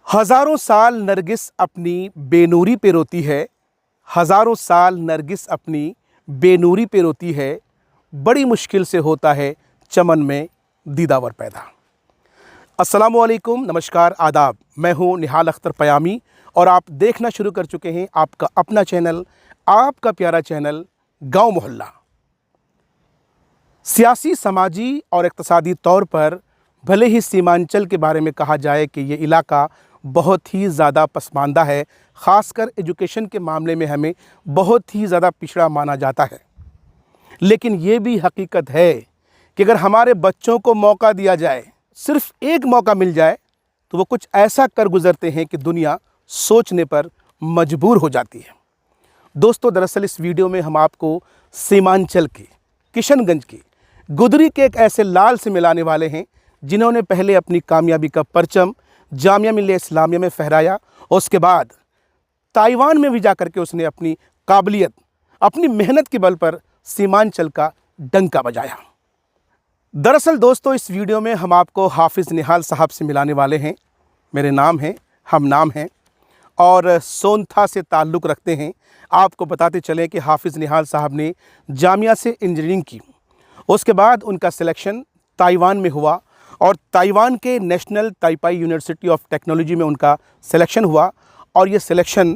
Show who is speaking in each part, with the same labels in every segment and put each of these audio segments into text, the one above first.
Speaker 1: हजारों साल नरगिस अपनी बेनूरी पे रोती है। हजारों साल नरगिस अपनी बेनूरी पे रोती है। बड़ी मुश्किल से होता है चमन में दीदावर पैदा। अस्सलामुअलैकुम, नमस्कार, आदाब। मैं हूं निहाल अख्तर पयामी और आप देखना शुरू कर चुके हैं आपका अपना चैनल, आपका प्यारा चैनल गांव मोहल्ला। सियासी, समाजी और इक़्तिसादी तौर पर भले ही सीमांचल के बारे में कहा जाए कि ये इलाका बहुत ही ज़्यादा पसमानदा है, ख़ासकर एजुकेशन के मामले में हमें बहुत ही ज़्यादा पिछड़ा माना जाता है, लेकिन ये भी हकीकत है कि अगर हमारे बच्चों को मौका दिया जाए, सिर्फ एक मौका मिल जाए, तो वो कुछ ऐसा कर गुज़रते हैं कि दुनिया सोचने पर मजबूर हो जाती है। दोस्तों, दरअसल इस वीडियो में हम आपको सीमांचल के, किशनगंज के, गुदरी के एक ऐसे लाल से मिलाने वाले हैं जिन्होंने पहले अपनी कामयाबी का परचम जामिया मिल्लिया इस्लामिया में फहराया और उसके बाद ताइवान में भी जाकर के उसने अपनी काबिलियत, अपनी मेहनत के बल पर सीमांचल का डंका बजाया। दरअसल दोस्तों, इस वीडियो में हम आपको हाफिज़ निहाल साहब से मिलाने वाले हैं। मेरे नाम हैं, हम नाम हैं और सोनथा से ताल्लुक़ रखते हैं। आपको बताते चलें कि हाफिज़ निहाल साहब ने जामिया से इंजीनियरिंग की, उसके बाद उनका सिलेक्शन ताइवान में हुआ और ताइवान के नेशनल ताइपाई यूनिवर्सिटी ऑफ टेक्नोलॉजी में उनका सिलेक्शन हुआ और ये selection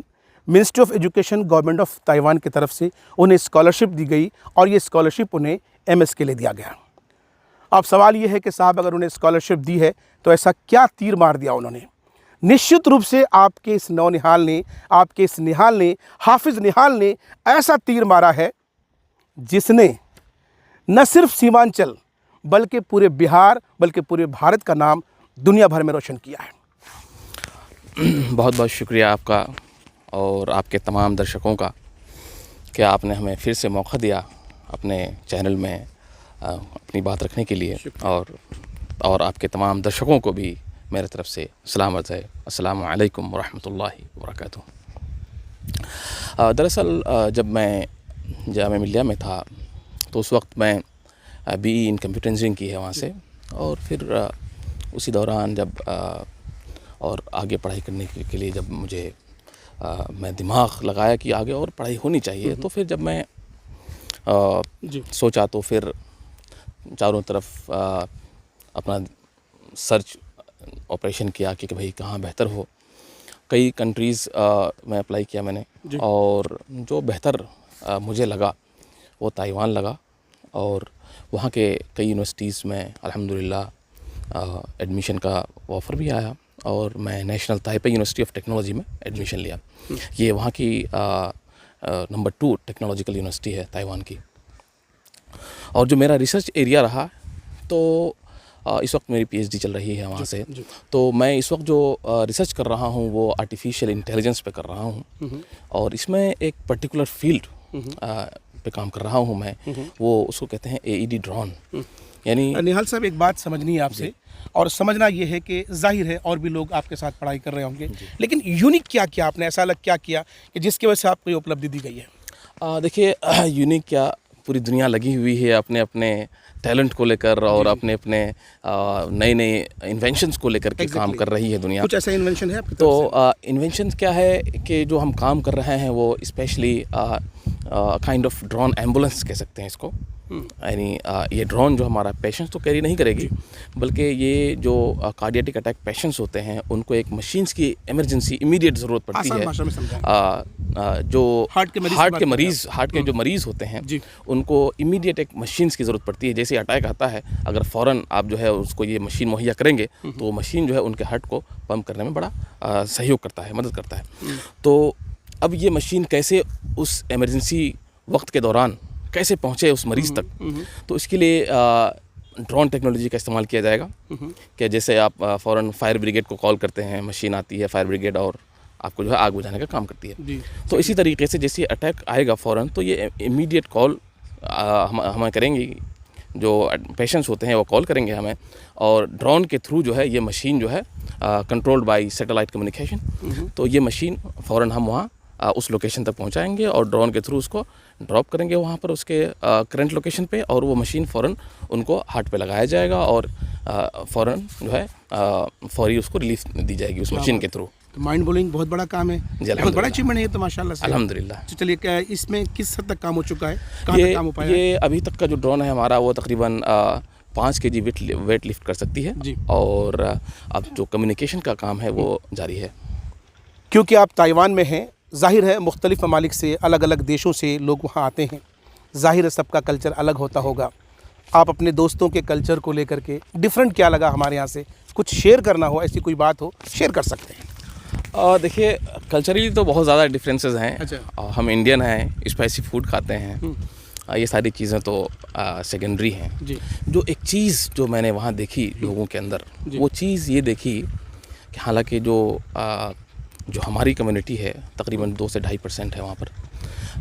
Speaker 1: ministry of education government of Taiwan की तरफ से उन्हें स्कॉलरशिप दी गई और ये स्कॉलरशिप उन्हें एमएस के लिए दिया गया। अब सवाल ये है कि साहब, अगर उन्हें स्कॉलरशिप दी है तो ऐसा क्या तीर मार दिया उन्होंने? निश्चित रूप से आपके इस नौनिहाल ने, आपके इस निहाल ने, हाफिज़ निहाल ने ऐसा तीर मारा है जिसने न सिर्फ सीमांचल बल्कि पूरे बिहार, बल्कि पूरे भारत का नाम दुनिया भर में रोशन किया है।
Speaker 2: बहुत बहुत शुक्रिया आपका और आपके तमाम दर्शकों का कि आपने हमें फिर से मौका दिया अपने चैनल में अपनी बात रखने के लिए, और आपके तमाम दर्शकों को भी मेरे तरफ से सलाम अर्ज़ है। अस्सलामु अलैकुम वरहमतुल्लाहि वबरकातुहू। दरअसल जब मैं जामिया मिल्लिया में था तो उस वक्त मैं BE इन कंप्यूटर इंजीनियरिंग की है वहाँ से, और फिर उसी दौरान जब और आगे पढ़ाई करने के लिए जब मुझे मैं दिमाग लगाया कि आगे और पढ़ाई होनी चाहिए, तो फिर जब मैं सोचा तो फिर चारों तरफ अपना सर्च ऑपरेशन किया कि भाई कहाँ बेहतर हो। कई कंट्रीज़ में अप्लाई किया मैंने और जो बेहतर मुझे लगा वो ताइवान लगा, और वहाँ के कई यूनिवर्सिटीज़ में अल्हम्दुलिल्लाह एडमिशन का ऑफ़र भी आया और मैं नेशनल ताइपाई यूनिवर्सिटी ऑफ टेक्नोलॉजी में एडमिशन लिया। ये वहाँ की नंबर 2 टेक्नोलॉजिकल यूनिवर्सिटी है ताइवान की। और जो मेरा रिसर्च एरिया रहा, तो इस वक्त मेरी PhD चल रही है वहाँ से, तो मैं इस वक्त जो रिसर्च कर रहा हूँ वो आर्टिफिशियल इंटेलिजेंस पे कर रहा हूँ, और इसमें एक पर्टिकुलर फील्ड पे काम कर रहा हूँ मैं, वो उसको कहते हैं AED ड्रोन। यानी
Speaker 1: निहाल साहब, एक बात समझनी है आपसे, और समझना ये है कि जाहिर है और भी लोग आपके साथ पढ़ाई कर रहे होंगे, लेकिन यूनिक क्या किया आपने, ऐसा अलग क्या किया कि जिसकी वजह से आपको ये उपलब्धि दी गई है?
Speaker 2: देखिए, यूनिक क्या, पूरी दुनिया लगी हुई है अपने अपने टैलेंट को लेकर और अपने अपने नए नए इन्वेंशंस को लेकर के काम कर रही है दुनिया।
Speaker 1: कुछ ऐसा इन्वेंशन है आपकी तरफ
Speaker 2: तो इन्वेंशंस क्या है कि जो हम काम कर रहे हैं वो specially kind of drone ambulance कह सकते हैं इसको। यानी ये ड्रोन जो हमारा पेशेंट्स तो कैरी नहीं करेगी, बल्कि ये जो कार्डियटिक अटैक पेशेंट्स होते हैं उनको एक मशीन्स की इमरजेंसी इमीडिएट ज़रूरत पड़ती है। जो हार्ट के जो मरीज़ होते हैं उनको इमीडिएट एक मशीन्स की ज़रूरत पड़ती है। जैसे अटैक आता है, अगर फ़ौरन आप जो है उसको ये मशीन मुहैया करेंगे तो वो मशीन जो है उनके हार्ट को पंप करने में बड़ा सहयोग करता है, मदद करता है। तो अब ये मशीन कैसे उस इमरजेंसी वक्त के दौरान कैसे पहुँचे उस मरीज़ तक, तो इसके लिए ड्रोन टेक्नोलॉजी का इस्तेमाल किया जाएगा। कि जैसे आप फ़ौरन फायर ब्रिगेड को कॉल करते हैं, मशीन आती है फायर ब्रिगेड और आपको जो है आग बुझाने का काम करती है। तो इसी तरीके से जैसे अटैक आएगा फ़ौरन, तो ये इमीडिएट कॉल हमें करेंगी, जो पेशेंट्स होते हैं वो कॉल करेंगे हमें, और ड्रोन के थ्रू जो है ये मशीन जो है कंट्रोल्ड बाय सैटेलाइट कम्युनिकेशन, तो ये मशीन फ़ौरन हम वहाँ उस लोकेशन तक पहुंचाएंगे और ड्रोन के थ्रू उसको ड्रॉप करेंगे वहाँ पर उसके करंट लोकेशन पे, और वो मशीन फ़ौरन उनको हार्ट पे लगाया जाएगा और फ़ौरन जो है फौरी उसको रिलीफ दी जाएगी उस मशीन के थ्रू।
Speaker 1: तो माइंड ब्लोइंग बहुत बड़ा काम है, बहुत बड़ा अचीवमेंट है ये तो माशाल्लाह से।
Speaker 2: अल्हम्दुलिल्लाह।
Speaker 1: तो चलिए, क्या इसमें किस हद तक काम हो चुका है, कहाँ तक काम हो पाया है?
Speaker 2: ये अभी तक का जो ड्रोन है हमारा वो तकरीबन 5 kg वेट लिफ्ट कर सकती है
Speaker 1: जी।
Speaker 2: और अब जो कम्युनिकेशन का काम है वो जारी है।
Speaker 1: क्योंकि आप ताइवान में हैं, जाहिर है मुख्तलिफ़ ममालिक से, अलग अलग देशों से लोग वहाँ आते हैं, जाहिर है सबका कल्चर अलग होता होगा। आप अपने दोस्तों के कल्चर को लेकर के डिफरेंट क्या लगा हमारे यहाँ से, कुछ शेयर करना हो, ऐसी कोई बात हो, शेयर कर सकते हैं।
Speaker 2: देखिए, कल्चरली तो बहुत ज़्यादा डिफरेंसेस हैं।
Speaker 1: अच्छा।
Speaker 2: हम इंडियन हैं, स्पाइसी फूड खाते हैं, ये सारी चीज़ें तो सेकेंडरी हैं
Speaker 1: जी।
Speaker 2: जो एक चीज़ जो मैंने वहाँ देखी लोगों के अंदर, वो चीज़ ये देखी कि हालांकि जो हमारी कम्युनिटी है तकरीबन 2 से 2.5% है वहाँ पर,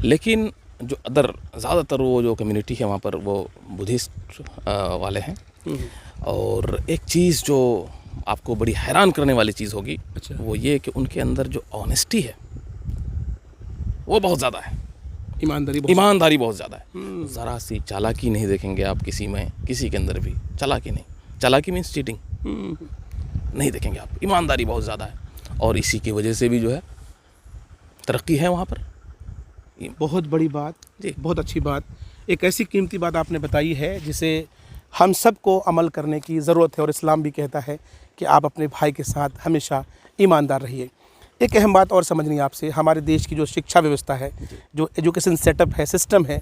Speaker 2: लेकिन जो अदर ज़्यादातर वो जो कम्युनिटी है वहाँ पर वो बुद्धिस्ट वाले हैं। और एक चीज़ जो आपको बड़ी हैरान करने वाली चीज़ होगी,
Speaker 1: अच्छा।
Speaker 2: वो ये कि उनके अंदर जो ऑनेस्टी है वो बहुत ज़्यादा है, ईमानदारी बहुत ज़्यादा है। ज़रा सी चालाकी नहीं देखेंगे आप किसी में, किसी के अंदर भी चालाकी नहीं। चालाकी मीन्स चीटिंग नहीं देखेंगे आप, ईमानदारी बहुत ज़्यादा है। और इसी की वजह से भी जो है तरक्की है वहाँ पर।
Speaker 1: बहुत बड़ी बात
Speaker 2: जी,
Speaker 1: बहुत अच्छी बात, एक ऐसी कीमती बात आपने बताई है जिसे हम सबको अमल करने की ज़रूरत है, और इस्लाम भी कहता है कि आप अपने भाई के साथ हमेशा ईमानदार रहिए। एक अहम बात और समझनी है आपसे, हमारे देश की जो शिक्षा व्यवस्था है, जो एजुकेशन सेटअप है, सिस्टम है,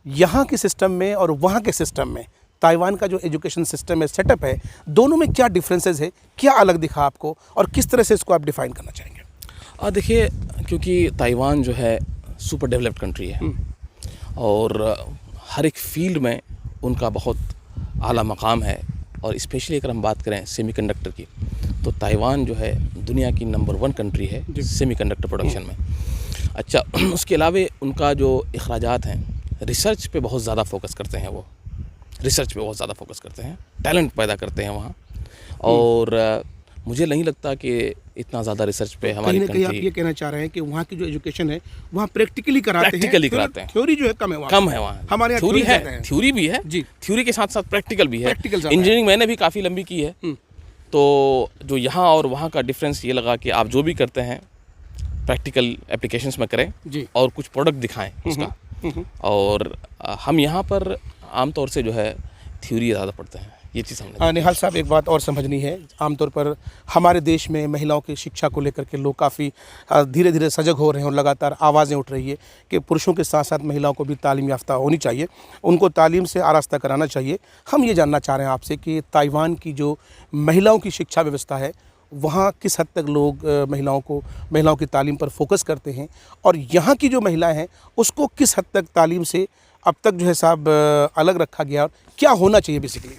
Speaker 1: यहाँ के सिस्टम में और वहाँ के सिस्टम में, ताइवान का जो एजुकेशन सिस्टम है, सेटअप है, दोनों में क्या डिफरेंसेस है, क्या अलग दिखा आपको, और किस तरह से इसको आप डिफ़ाइन करना चाहेंगे?
Speaker 2: देखिए, क्योंकि ताइवान जो है सुपर डेवलप्ड कंट्री है और हर एक फील्ड में उनका बहुत आला मकाम है, और स्पेशली अगर हम बात करें सेमीकंडक्टर की, तो ताइवान जो है दुनिया की नंबर 1 कंट्री है सेमीकंडक्टर प्रोडक्शन में। अच्छा, उसके अलावा उनका जो अखराजात हैं, रिसर्च पे बहुत ज़्यादा फोकस करते हैं, वो रिसर्च पे बहुत ज़्यादा फोकस करते हैं, टैलेंट पैदा करते हैं वहाँ। और मुझे नहीं लगता कि इतना ज़्यादा रिसर्च पे हमारी
Speaker 1: कहीं ना कहीं आप
Speaker 2: कंट्री
Speaker 1: ये कहना चाह रहे हैं कि वहाँ की जो एजुकेशन है वहाँ प्रैक्टिकली कराते हैं, थ्योरी जो है कम है वहाँ,
Speaker 2: कम है वहाँ।
Speaker 1: हमारे यहाँ
Speaker 2: थ्योरी
Speaker 1: ज़्यादा
Speaker 2: है, थ्योरी भी है
Speaker 1: जी,
Speaker 2: थ्योरी के साथ साथ प्रैक्टिकल भी है।
Speaker 1: प्रैक्टिकल ज़्यादा है।
Speaker 2: इंजीनियरिंग मैंने भी काफ़ी लंबी की है, तो जो यहाँ और वहाँ का डिफरेंस ये लगा कि आप जो भी करते हैं प्रैक्टिकल एप्लीकेशंस में करें
Speaker 1: जी,
Speaker 2: और कुछ प्रोडक्ट दिखाएं उसका। और हम यहाँ पर आमतौर से जो है थ्योरी ज़्यादा पढ़ते हैं, ये चीज़ हमने।
Speaker 1: निहाल साहब, एक बात और समझनी है, आमतौर पर हमारे देश में महिलाओं की शिक्षा को लेकर के लोग काफ़ी धीरे धीरे सजग हो रहे हैं और लगातार आवाज़ें उठ रही है कि पुरुषों के साथ साथ महिलाओं को भी तालीम याफ्ता होनी चाहिए, उनको तालीम से आरास्ता कराना चाहिए। हम ये जानना चाह रहे हैं आपसे कि ताइवान की जो महिलाओं की शिक्षा व्यवस्था है, वहाँ किस हद तक लोग महिलाओं की तालीम पर फोकस करते हैं, और यहाँ की जो महिलाएँ हैं उसको किस हद तक तालीम से अब तक जो है साहब अलग रखा गया, और क्या होना चाहिए बेसिकली?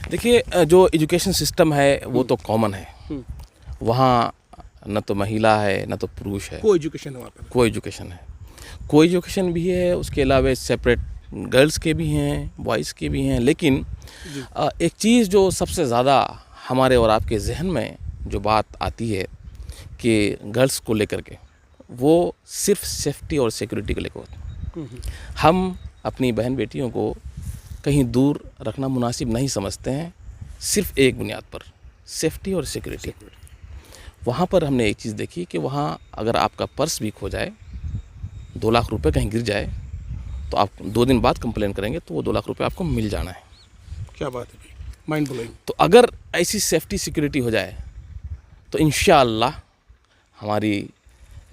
Speaker 2: देखिए, जो एजुकेशन सिस्टम है वो तो कॉमन है, वहाँ न तो महिला है न तो पुरुष है,
Speaker 1: को एजुकेशन है वहाँ पर,
Speaker 2: को एजुकेशन है, को एजुकेशन भी है। उसके अलावा सेपरेट गर्ल्स के भी हैं, बॉयज़ के भी हैं। लेकिन एक चीज़ जो सबसे ज़्यादा हमारे और आपके जहन में जो बात आती है कि गर्ल्स को लेकर के, वो सिर्फ सेफ्टी और सिक्योरिटी को लेकर। हम अपनी बहन बेटियों को कहीं दूर रखना मुनासिब नहीं समझते हैं, सिर्फ एक बुनियाद पर, सेफ्टी और सिक्योरिटी। वहाँ पर हमने एक चीज़ देखी कि वहाँ अगर आपका पर्स भी खो जाए, 2 लाख रुपए कहीं गिर जाए, तो आप 2 दिन बाद कंप्लेन करेंगे तो वो 2 लाख रुपए आपको मिल जाना है।
Speaker 1: क्या बात है, माइंड ब्लोइंग।
Speaker 2: तो अगर ऐसी सेफ्टी सिक्योरिटी हो जाए तो इंशाअल्लाह हमारी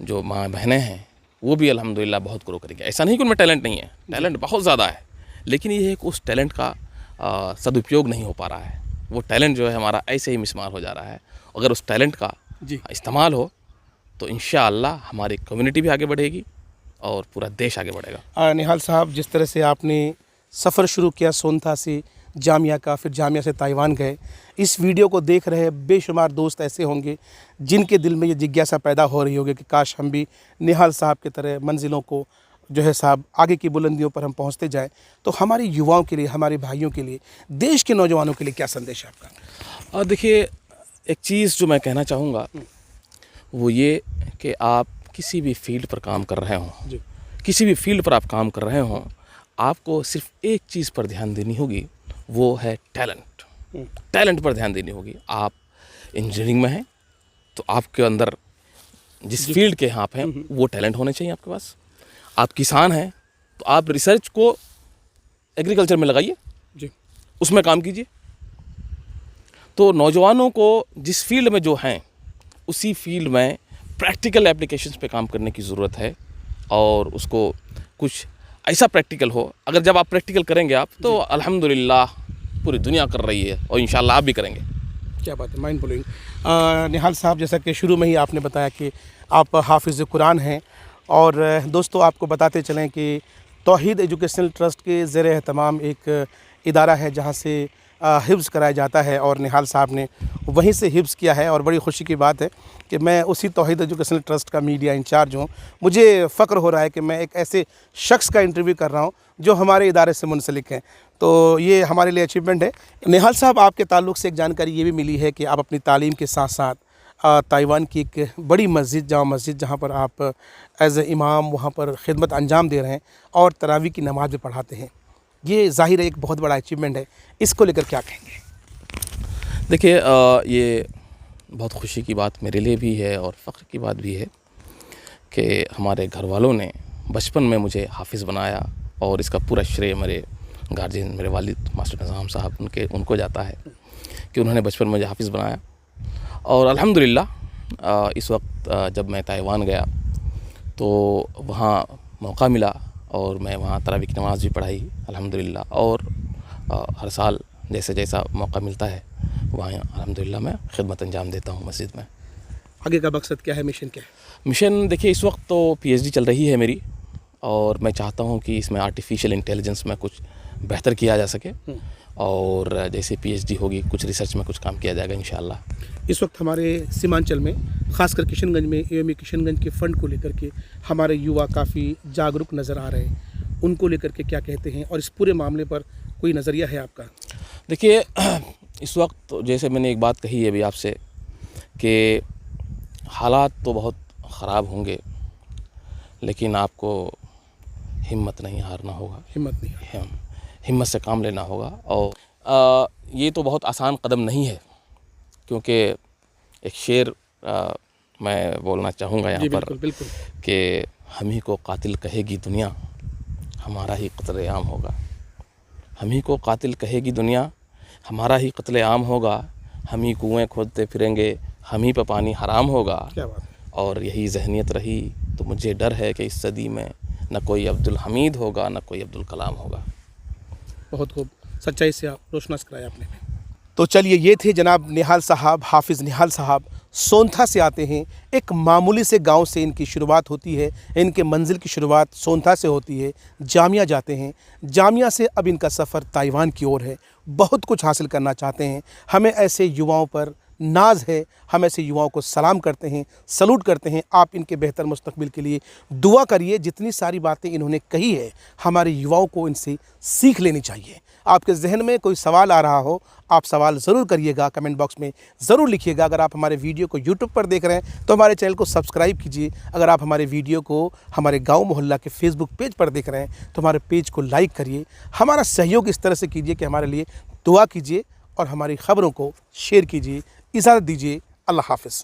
Speaker 2: जो माँ बहनें हैं वो भी अल्हम्दुलिल्लाह बहुत ग्रो करेंगे। ऐसा नहीं कि उनमें टैलेंट नहीं है, टैलेंट बहुत ज़्यादा है, लेकिन ये है कि उस टैलेंट का सदुपयोग नहीं हो पा रहा है। वो टैलेंट जो है हमारा ऐसे ही मिसमार हो जा रहा है। अगर उस टैलेंट का इस्तेमाल हो तो इंशाअल्लाह हमारी कम्युनिटी भी आगे बढ़ेगी और पूरा देश आगे बढ़ेगा।
Speaker 1: निहाल साहब, जिस तरह से आपने सफ़र शुरू किया सोनथा से जामिया का, फिर जामिया से ताइवान गए, इस वीडियो को देख रहे बेशुमार दोस्त ऐसे होंगे जिनके दिल में ये जिज्ञासा पैदा हो रही होगी कि काश हम भी निहाल साहब की तरह मंजिलों को जो है साहब आगे की बुलंदियों पर हम पहुंचते जाएं। तो हमारे युवाओं के लिए, हमारे भाइयों के लिए, देश के नौजवानों के लिए क्या संदेश है आपका?
Speaker 2: देखिए, एक चीज़ जो मैं कहना चाहूँगा वो ये कि आप किसी भी फील्ड पर काम कर रहे हों, किसी भी फील्ड पर आप काम कर रहे हों, आपको सिर्फ एक चीज़ पर ध्यान देनी होगी, वो है टैलेंट। टैलेंट पर ध्यान देनी होगी। आप इंजीनियरिंग में हैं तो आपके अंदर जिस फील्ड के आप हैं वो टैलेंट होने चाहिए आपके पास। आप किसान हैं तो आप रिसर्च को एग्रीकल्चर में लगाइए
Speaker 1: जी।
Speaker 2: उसमें काम कीजिए। तो नौजवानों को जिस फील्ड में जो हैं उसी फील्ड में प्रैक्टिकल एप्लीकेशंस पे काम करने की ज़रूरत है, और उसको कुछ ऐसा प्रैक्टिकल हो, अगर जब आप प्रैक्टिकल करेंगे आप तो अल्हम्दुलिल्लाह पूरी दुनिया कर रही है और इंशाल्लाह आप भी करेंगे।
Speaker 1: क्या बात है, माइंड ब्लोइंग। निहाल साहब, जैसा कि शुरू में ही आपने बताया कि आप हाफिज़ कुरान हैं, और दोस्तों आपको बताते चलें कि तौहीद एजुकेशनल ट्रस्ट के ज़ेर एहतमाम एक इदारा है जहां से हिफ्ज़ कराया जाता है, और निहाल साहब ने वहीं से हिफ्ज़ किया है। और बड़ी खुशी की बात है कि मैं उसी तौहीद एजुकेशनल ट्रस्ट का मीडिया इंचार्ज हूँ। मुझे फ़ख्र हो रहा है कि मैं एक ऐसे शख्स का इंटरव्यू कर रहा हूँ जो हमारे इदारे से मुंसलिक हैं, तो ये हमारे लिए अचीवमेंट है। निहाल साहब, आपके ताल्लुक़ से एक जानकारी ये भी मिली है कि आप अपनी तालीम के साथ साथ ताइवान की एक बड़ी मस्जिद, जामा मस्जिद, जहाँ पर आप एज़ ए इमाम वहाँ पर खिदमत अंजाम दे रहे हैं और तरावी की नमाज़ भी पढ़ाते हैं। ये ज़ाहिर है एक बहुत बड़ा अचीवमेंट है, इसको लेकर क्या कहेंगे?
Speaker 2: देखिए, ये बहुत खुशी की बात मेरे लिए भी है और फ़ख्र की बात भी है कि हमारे घर वालों ने बचपन में मुझे हाफिज़ बनाया, और इसका पूरा श्रेय मेरे गार्जियन, मेरे वालिद मास्टर निज़ाम साहब, उनको जाता है कि उन्होंने बचपन में मुझे हाफिज़ बनाया। और अल्हम्दुलिल्लाह इस वक्त जब मैं ताइवान गया तो वहाँ मौका मिला और मैं वहाँ तरावी की नमाज़ भी पढ़ाई अल्हम्दुलिल्लाह। और हर साल जैसे जैसा मौका मिलता है वहाँ अल्हम्दुलिल्लाह मैं खिदमत अंजाम देता हूँ मस्जिद में।
Speaker 1: आगे का मकसद क्या है, मिशन क्या है?
Speaker 2: मिशन देखिए, इस वक्त तो पीएचडी चल रही है मेरी, और मैं चाहता हूँ कि इसमें आर्टिफिशियल इंटेलिजेंस में कुछ बेहतर किया जा सके, और जैसे पीएचडी होगी कुछ रिसर्च में कुछ काम किया जाएगा इंशाअल्लाह।
Speaker 1: इस वक्त हमारे सीमांचल में, खासकर किशनगंज में, एएमयू किशनगंज के फ़ंड को लेकर के हमारे युवा काफ़ी जागरूक नज़र आ रहे हैं, उनको लेकर के क्या कहते हैं, और इस पूरे मामले पर कोई नज़रिया है आपका?
Speaker 2: देखिए, इस वक्त जैसे मैंने एक बात कही है अभी आपसे कि हालात तो बहुत ख़राब होंगे, लेकिन आपको हिम्मत नहीं हारना होगा। हिम्मत से काम लेना होगा। और ये तो बहुत आसान कदम नहीं है, क्योंकि एक शेर मैं बोलना चाहूँगा यहाँ पर
Speaker 1: बिल्कुल।
Speaker 2: कि हम ही को कातिल कहेगी दुनिया, हमारा ही कत्ल आम होगा। हम ही को कातिल कहेगी दुनिया, हमारा ही कत्ल आम होगा। हम ही कुएँ खोदते फिरेंगे, हम ही पे पानी हराम होगा।
Speaker 1: क्या बात है।
Speaker 2: और यही ज़हनियत रही तो मुझे डर है कि इस सदी में न कोई अब्दुल हमीद होगा, न कोई अब्दुल कलाम होगा।
Speaker 1: बहुत खूब, सच्चाई से आप रोशनास कराया आपने। तो चलिए, ये थे जनाब निहाल साहब, हाफिज़ निहाल साहब, सोनथा से आते हैं। एक मामूली से गांव से इनकी शुरुआत होती है, इनके मंजिल की शुरुआत सोनथा से होती है। जामिया जाते हैं, जामिया से अब इनका सफ़र ताइवान की ओर है। बहुत कुछ हासिल करना चाहते हैं। हमें ऐसे युवाओं पर नाज है, हम ऐसे युवाओं को सलाम करते हैं, सलूट करते हैं। आप इनके बेहतर मुस्तकबिल के लिए दुआ करिए। जितनी सारी बातें इन्होंने कही है, हमारे युवाओं को इनसे सीख लेनी चाहिए। आपके जहन में कोई सवाल आ रहा हो, आप सवाल ज़रूर करिएगा, कमेंट बॉक्स में ज़रूर लिखिएगा। अगर आप हमारे वीडियो को यूट्यूब पर देख रहे हैं तो हमारे चैनल को सब्सक्राइब कीजिए। अगर आप हमारे वीडियो को हमारे गाँव मोहल्ला के फेसबुक पेज पर देख रहे हैं तो हमारे पेज को लाइक करिए। हमारा सहयोग इस तरह से कीजिए कि हमारे लिए दुआ कीजिए और हमारी ख़बरों को शेयर कीजिए। इजाज़त दीजिए। अल्लाह हाफ़िज़।